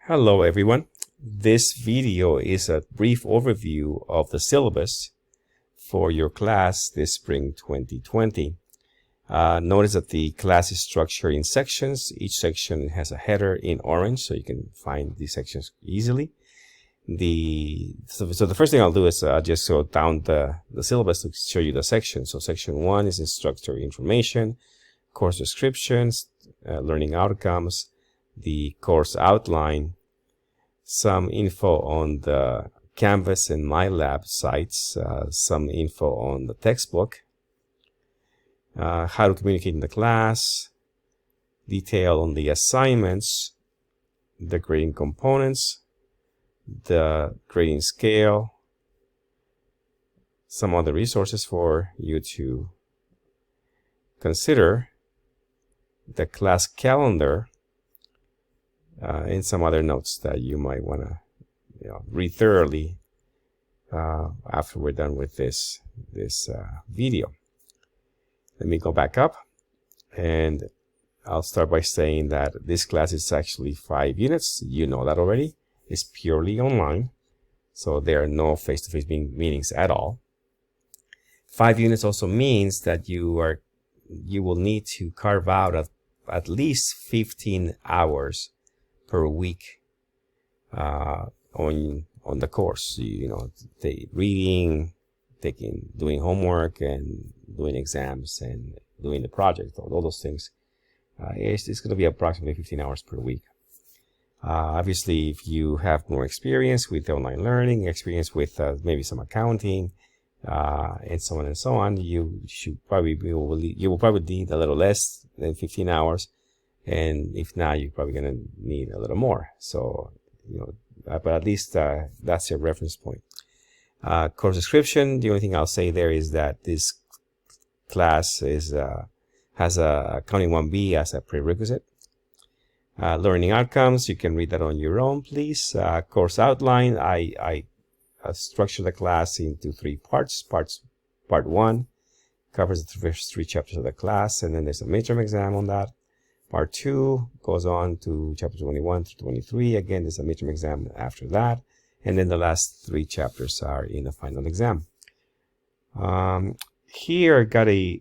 Hello everyone. This video is a brief overview of the syllabus for your class this spring 2020. Notice that the class is structured in sections. Each section has a header in orange, so you can find these sections easily. So the first thing I'll do is just go down the syllabus to show you the sections. So section 1 is instructor information, course descriptions, learning outcomes, the course outline, some info on the Canvas and MyLab sites, some info on the textbook, how to communicate in the class, detail on the assignments, the grading components, the grading scale, some other resources for you to consider, the class calendar, and some other notes that you might want to read thoroughly after we're done with this video. Let me go back up, and I'll start by saying that this class is actually 5 units. You know that already. It's purely online, so there are no face-to-face meetings at all. 5 units also means that you will need to carve out at least 15 hours per week on the course. Reading, doing homework, and doing exams, and doing the project, all those things. It's going to be approximately 15 hours per week. Obviously, if you have more experience with online learning, experience with maybe some accounting, and so on, you will probably need a little less than 15 hours. And if not, you're probably going to need a little more. So, but at least that's your reference point. Course description, the only thing I'll say there is that this class has a Accounting 1B as a prerequisite. Learning outcomes, you can read that on your own, please. Course outline, I structured the class into 3 parts. Part 1 covers the first 3 chapters of the class, and then there's a midterm exam on that. Part 2 goes on to chapter 21 through 23. Again, there's a midterm exam after that. And then the last 3 chapters are in the final exam. Here I got a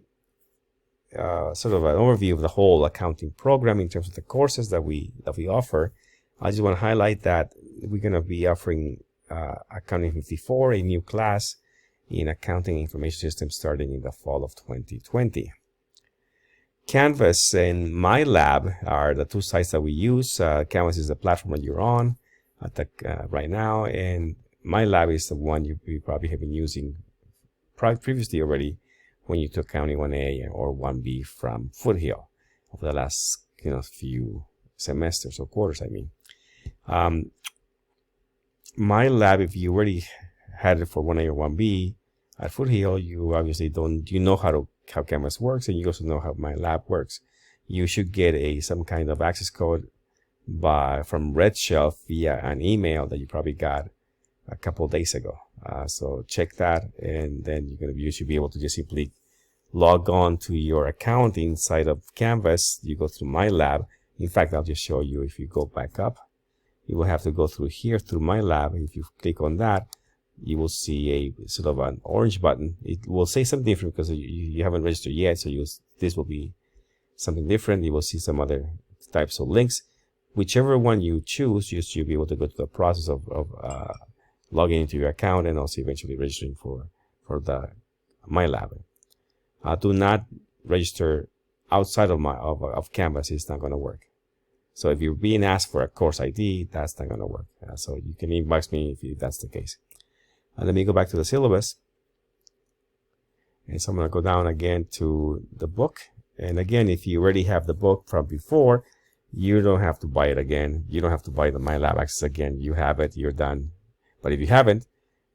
sort of an overview of the whole accounting program in terms of the courses that we offer. I just want to highlight that we're going to be offering Accounting 54, a new class in Accounting Information Systems starting in the fall of 2020. Canvas and MyLab are the 2 sites that we use. Canvas is the platform that you're on right now, and MyLab is the one you probably have been using previously already when you took Accounting 1A or 1B from Foothill over the last few semesters or quarters. MyLab, if you already had it for 1A or 1B at Foothill, you obviously know how Canvas works, and you also know how MyLab works. You should get some kind of access code from Red Shelf via an email that you probably got a couple of days ago. So check that, and then you should be able to just simply log on to your account inside of Canvas. You go through MyLab. In fact, I'll just show you. If you go back up, you will have to go through here through MyLab. If you click on that, you will see a sort of an orange button. It will say something different because you haven't registered yet, so this will be something different. You will see some other types of links. Whichever one you choose, you'll be able to go through the process of logging into your account and also eventually registering for the MyLab. Do not register outside of Canvas. It's not going to work. So if you're being asked for a course ID, that's not going to work. So you can inbox me if that's the case. Let me go back to the syllabus. And so I'm going to go down again to the book. And again, if you already have the book from before, you don't have to buy it again. You don't have to buy the MyLab Access again. You have it, you're done. But if you haven't,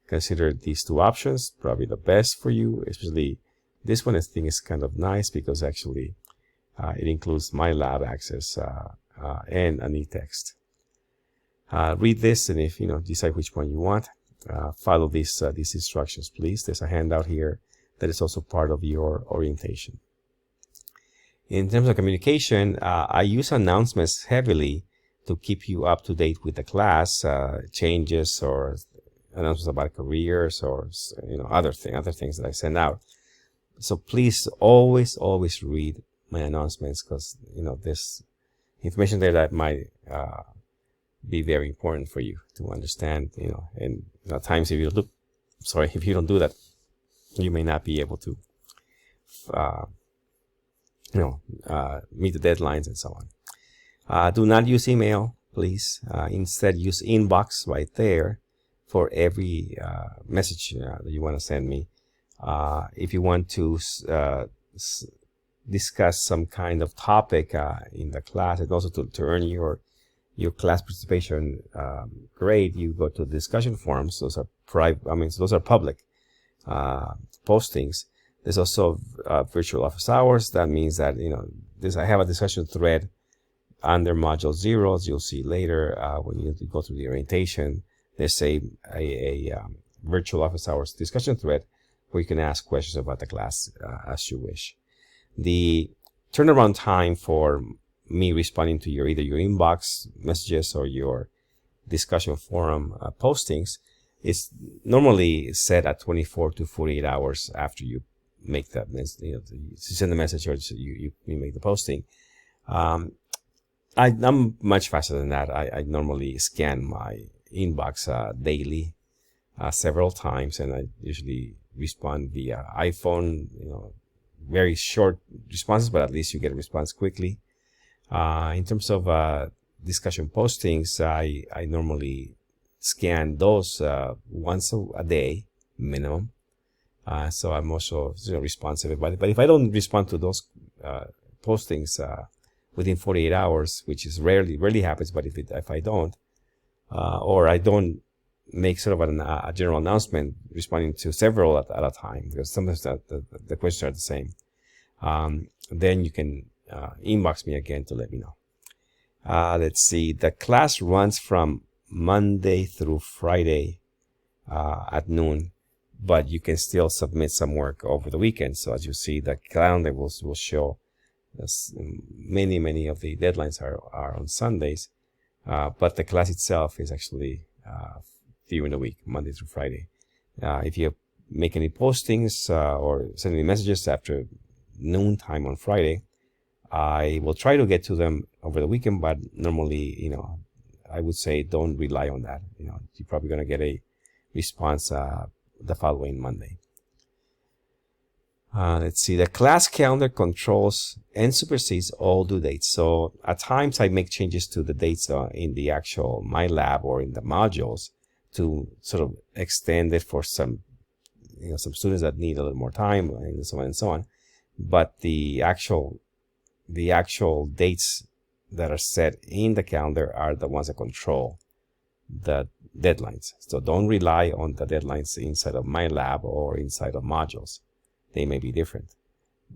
consider these 2 options, probably the best for you. Especially this one, I think, is kind of nice because actually it includes MyLab Access and an e-text. Read this, and if decide which one you want. Follow these instructions, please. There's a handout here that is also part of your orientation. In terms of communication, I use announcements heavily to keep you up to date with the class, changes or announcements about careers or other things that I send out. So please always read my announcements, because there's information there that might be very important for you to understand. And at times if you don't do that, you may not be able to meet the deadlines and so on. Do not use email, please. Instead, use inbox right there for every message that you want to send me. If you want to discuss some kind of topic in the class, and also to earn your class participation grade, you go to discussion forums. Those are private. Those are public postings. There's also virtual office hours. That means that I have a discussion thread under module 0. As you'll see later when you go through the orientation. There's a virtual office hours discussion thread where you can ask questions about the class as you wish. The turnaround time for me responding to either your inbox messages or your discussion forum postings is normally set at 24 to 48 hours after you make that, you send the message or you make the posting. I'm much faster than that. I normally scan my inbox daily, several times, and I usually respond via iPhone. Very short responses, but at least you get a response quickly. In terms of discussion postings, I normally scan those once a day minimum. So I'm also responsive. But if I don't respond to those postings within 48 hours, which is rarely happens, but if I don't, or I don't make sort of a general announcement responding to several at a time, because sometimes the questions are the same, then you can inbox me again to let me know. Let's see. The class runs from Monday through Friday at noon, but you can still submit some work over the weekend. So as you see, the calendar will show many of the deadlines are on Sundays, but the class itself is actually during the week, Monday through Friday. If you make any postings or send any messages after noon time on Friday, I will try to get to them over the weekend, but normally, I would say don't rely on that. You're probably going to get a response the following Monday. Let's see. The class calendar controls and supersedes all due dates. So at times I make changes to the dates in the actual My Lab or in the modules to sort of extend it for some students that need a little more time and so on and so on. But the actual dates that are set in the calendar are the ones that control the deadlines. So don't rely on the deadlines inside of My Lab or inside of modules. They may be different.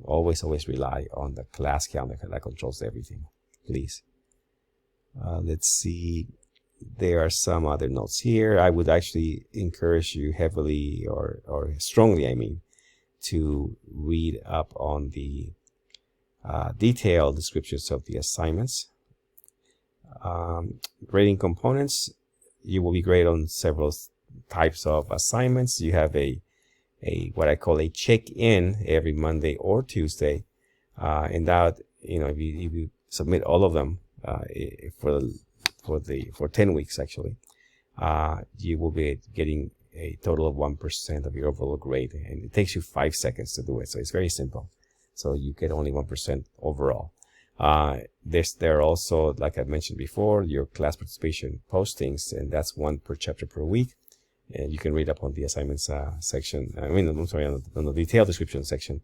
Always rely on the class calendar that controls everything, please. Let's see. There are some other notes here. I would actually encourage you heavily or strongly, to read up on the detailed descriptions of the assignments. Grading components, you will be graded on several types of assignments. You have what I call a check-in every Monday or Tuesday, and that if you submit all of them for 10 weeks actually, you will be getting a total of 1% of your overall grade, and it takes you 5 seconds to do it. So it's very simple. So you get only 1% overall. There are also, like I mentioned before, your class participation postings, and that's 1 per chapter per week. And you can read up on the assignments section. I'm sorry, on the detailed description section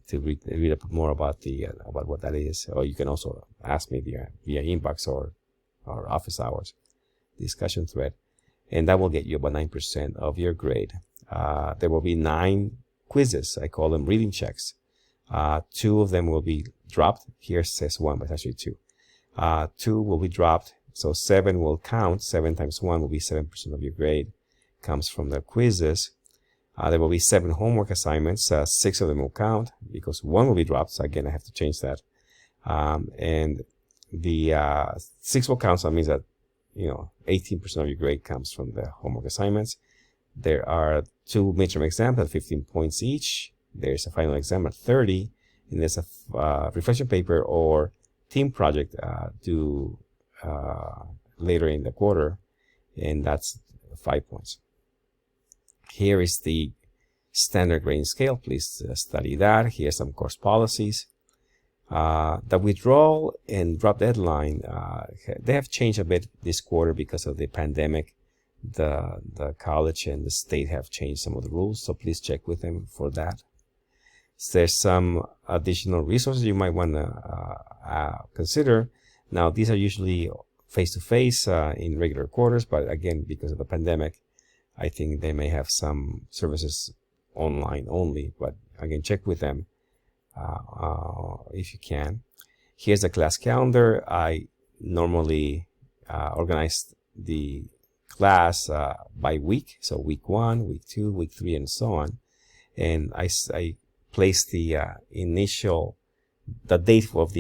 to read up more about about what that is. Or you can also ask me via inbox or office hours discussion thread, and that will get you about 9% of your grade. There will be 9 quizzes. I call them reading checks. 2 of them will be dropped. Here it says 1, but it's actually 2. 2 will be dropped, so 7 will count. 7 times 1 will be 7% of your grade. Comes from the quizzes. There will be 7 homework assignments. 6 of them will count because 1 will be dropped. So again, I have to change that. And the 6 will count, so that means that 18% of your grade comes from the homework assignments. There are 2 midterm exams at 15 points each. There's a final exam at 30, and there's a reflection paper or team project due later in the quarter, and that's 5 points. Here is the standard grading scale. Please study that. Here's some course policies. The withdrawal and drop deadline, they have changed a bit this quarter because of the pandemic. The college and the state have changed some of the rules, so please check with them for that. So there's some additional resources you might want to consider. Now, these are usually face-to-face in regular quarters, but again, because of the pandemic, I think they may have some services online only, but again, check with them if you can. Here's the class calendar. I normally organize the class by week, so week 1, week 2, week 3, and so on. And I place the date of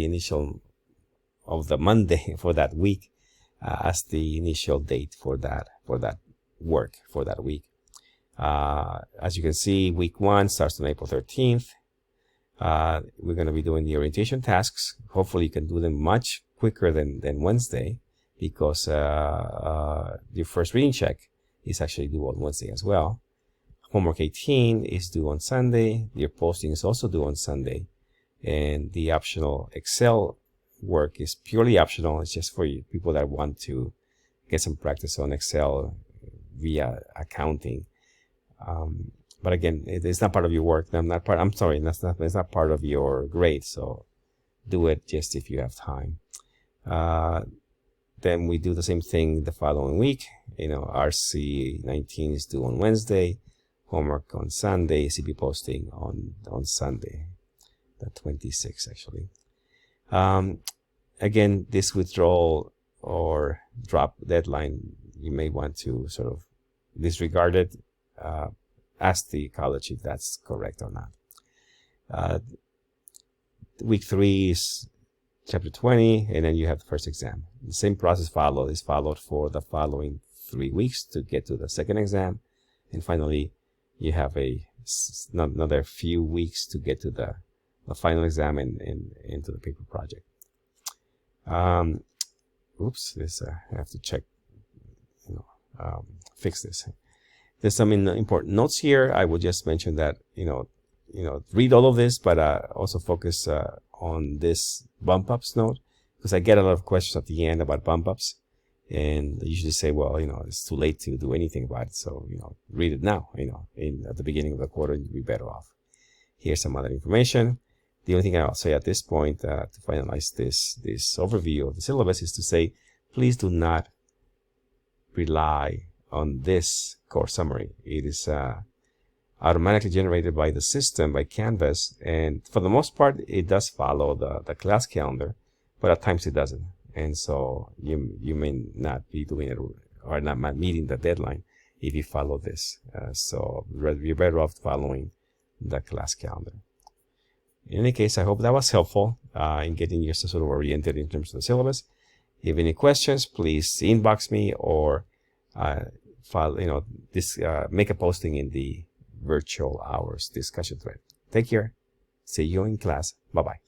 the Monday for that week as the initial date for that work for that week. As you can see, week 1 starts on April 13th. We're going to be doing the orientation tasks. Hopefully you can do them much quicker than Wednesday, because your first reading check is actually due on Wednesday as well. Homework 18 is due on Sunday. Your posting is also due on Sunday. And the optional Excel work is purely optional. It's just for people that want to get some practice on Excel via accounting. But again, it's not part of your work. It's not part of your grade. So do it just if you have time. Then we do the same thing the following week. RC 19 is due on Wednesday. Homework on Sunday. CP posting on Sunday, the 26th actually. Again, this withdrawal or drop deadline, you may want to sort of disregard it. Ask the college if that's correct or not. Week 3 is chapter 20, and then you have the first exam. The same process is followed for the following 3 weeks to get to the second exam, and finally you have another few weeks to get to the final exam and into the paper project. Oops, I have to check, fix this. There's some important notes here. I will just mention that, read all of this, but also focus on this bump ups note, because I get a lot of questions at the end about bump ups, and they usually say, well, it's too late to do anything about it. So, read it now, at the beginning of the quarter, you'll be better off. Here's some other information. The only thing I'll say at this point to finalize this overview of the syllabus is to say, please do not rely on this course summary. It is automatically generated by the system, by Canvas, and for the most part it does follow the class calendar, but at times it doesn't, and so you may not be doing it or not meeting the deadline if you follow this. So you're better off following the class calendar. In any case, I hope that was helpful in getting you sort of oriented in terms of the syllabus. If you have any questions, please inbox me or make a posting in the virtual hours discussion thread. Take care. See you in class. Bye-bye.